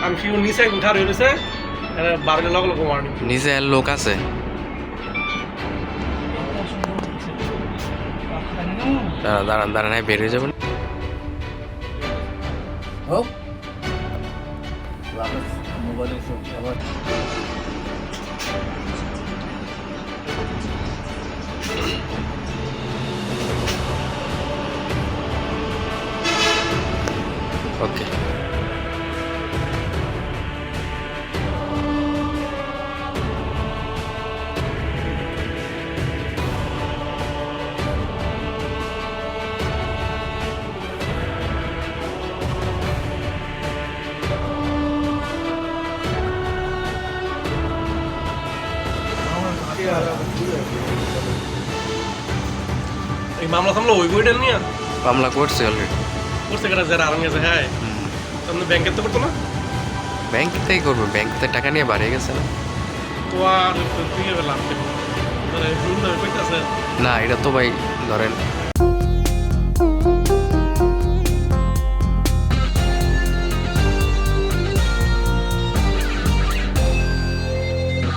আমি শিওর নিচে উঠা রয়েছে বারোটা লগ লগ ওয়ার্নিং নিচে লোক আছে দাঁড়ান দাঁড়ান বের হয়ে যাবেন ओके এই মামলা থামলো ওই বইটা নিয়ে মামলা করছে অলরেডি করছে কেন যারা আরাম গেছে হ্যাঁ আপনি ব্যাংকের তো করতো না ব্যাংক থেকে করবে ব্যাংক থেকে টাকা নিয়ে বাড়িয়ে গেছে না তো আর তুই লাভ কইতাছে না এটা তো ভাই ধরেন